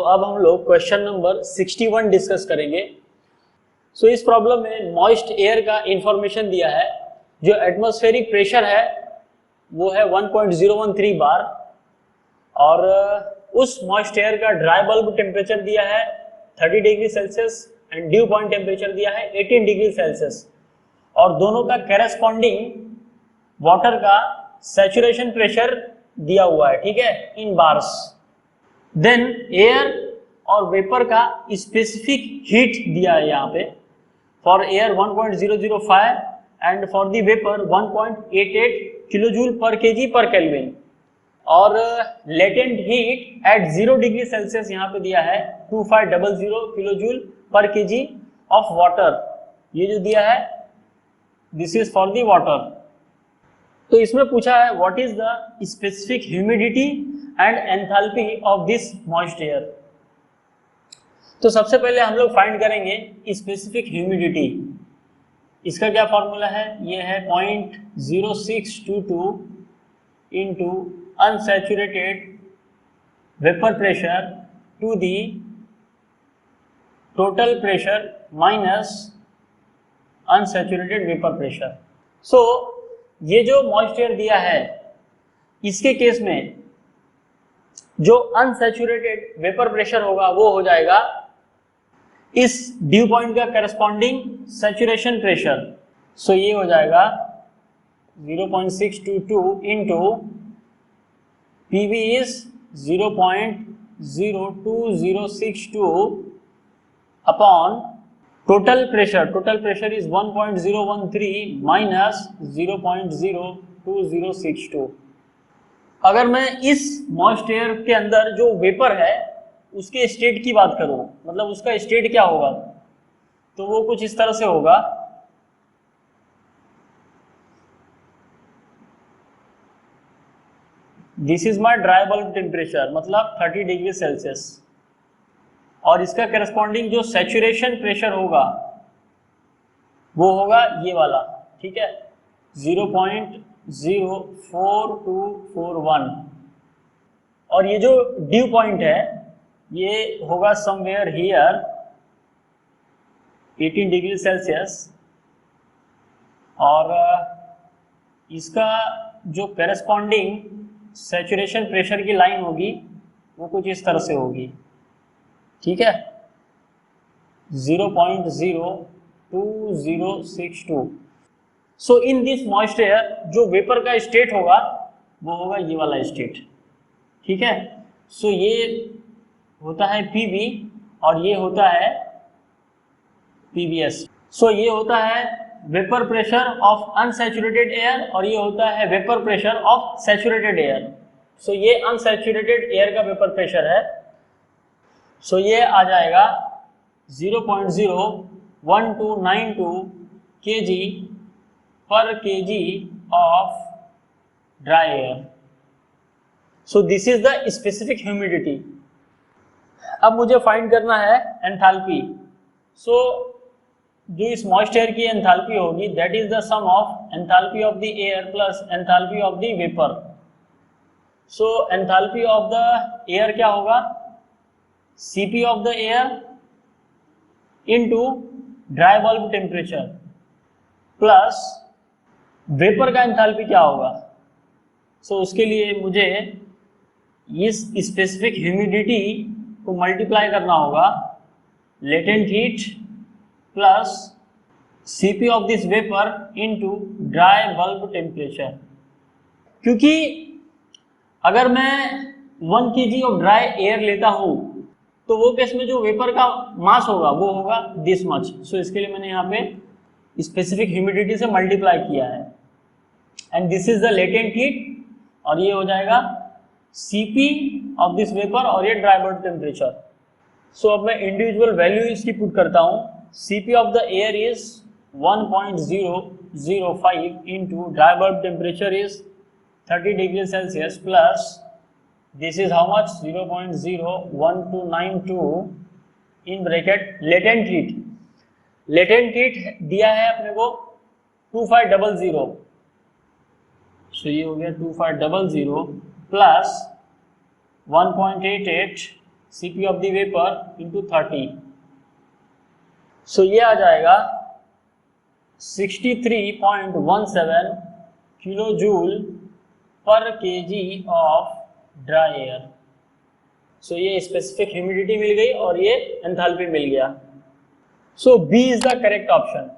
अब हम लोग क्वेश्चन नंबर 61 डिस्कस करेंगे। इस प्रॉब्लम में मॉइस्ट एयर का इंफॉर्मेशन दिया है। जो एटमॉस्फेरिक प्रेशर है वो है 1.013 बार और उस मॉइस्ट एयर का ड्राई बल्ब टेम्परेचर दिया है 30 degree Celsius and due point temperature दिया है 18 डिग्री सेल्सियस और दोनों का कैरेस्पॉन्डिंग वाटर का सैचुरेशन प्रेशर दिया हुआ है, ठीक है, इन बार्स। देन एयर और वेपर का स्पेसिफिक हीट दिया है यहाँ पे। For air 1.005 and for the vapour 1.88 kilojoule पर केजी पर केल्विन और latent heat at 0 degree Celsius यहाँ पे दिया है 2500 किलोजूल पर केजी ऑफ वाटर। ये जो दिया है this is for the water. तो इसमें पूछा है what is the specific humidity and enthalpy of this moist air. तो सबसे पहले हम लोग फाइंड करेंगे स्पेसिफिक ह्यूमिडिटी। इसका क्या फॉर्मूला है, ये है 0.0622 into unsaturated vapour pressure to the total pressure minus unsaturated vapour pressure. ये जो मॉइस्ट एयर दिया है इसके केस में जो अनसैचुरेटेड वेपर प्रेशर होगा वो हो जाएगा इस ड्यू पॉइंट का करस्पॉन्डिंग सैचुरेशन प्रेशर। ये हो जाएगा 0.622 into PV is 0.02062 upon total pressure is 1.013 minus 0.02062। अगर मैं इस मॉइस्ट एयर के अंदर जो वेपर है उसके स्टेट की बात करूं, मतलब उसका स्टेट क्या होगा, तो वो कुछ इस तरह से होगा। This is my dry bulb temperature, मतलब 30 डिग्री सेल्सियस और इसका करस्पॉन्डिंग जो सैचुरेशन प्रेशर होगा वो होगा ये वाला, ठीक है, 0.04241 और ये जो ड्यू पॉइंट है ये होगा समवेयर हियर 18 डिग्री सेल्सियस और इसका जो करस्पॉन्डिंग सैचुरेशन प्रेशर की लाइन होगी वो कुछ इस तरह से होगी, ठीक है, 0.02062। इन दिस मॉइस्ट एयर जो वेपर का स्टेट होगा वो होगा ये वाला स्टेट, ठीक है। ये होता है PV और ये होता है PVS। ये होता है vapour pressure of unsaturated air और ये होता है vapour pressure of saturated air. ये अनसैचुरेटेड एयर का वेपर प्रेशर है। ये आ जाएगा 0.01292 kg per kg of dry air. This is the specific humidity. अब मुझे फाइंड करना है एंथैल्पी। जो इस मॉइस्ट एयर की एंथैल्पी होगी that is the sum of enthalpy of the air plus enthalpy of the vapour. Enthalpy of the air क्या होगा, Cp of the air into dry bulb temperature plus vapour का enthalpy क्या होगा। उसके लिए मुझे इस स्पेसिफिक ह्यूमिडिटी को मल्टीप्लाई करना होगा latent heat plus Cp of this vapour into dry bulb temperature. क्योंकि अगर मैं 1 kg ऑफ ड्राई एयर लेता हूं तो वो केस में जो वेपर का मास होगा वो होगा दिस मच। इसके लिए मैंने यहाँ पे स्पेसिफिक ह्यूमिडिटी से मल्टीप्लाई किया है and this is the latent heat और ये हो जाएगा Cp ऑफ दिस वेपर और ये ड्राई बल्ब टेम्परेचर। अब मैं इंडिविजुअल वैल्यू इसकी पुट करता हूँ। Cp of the air is 1.005 into dry bulb temperature is 30 degree Celsius plus this is how much 0.01292 in bracket latent heat दिया है अपने को 2500। ये हो गया 2500 plus 1.88 Cp of the vapor into 30. So ये आ जाएगा 63.17 किलोजूल पर केजी ऑफ ड्राई एयर. सो ये स्पेसिफिक ह्यूमिडिटी मिल गई और ये एंथैल्पी मिल गया. So B is the correct option.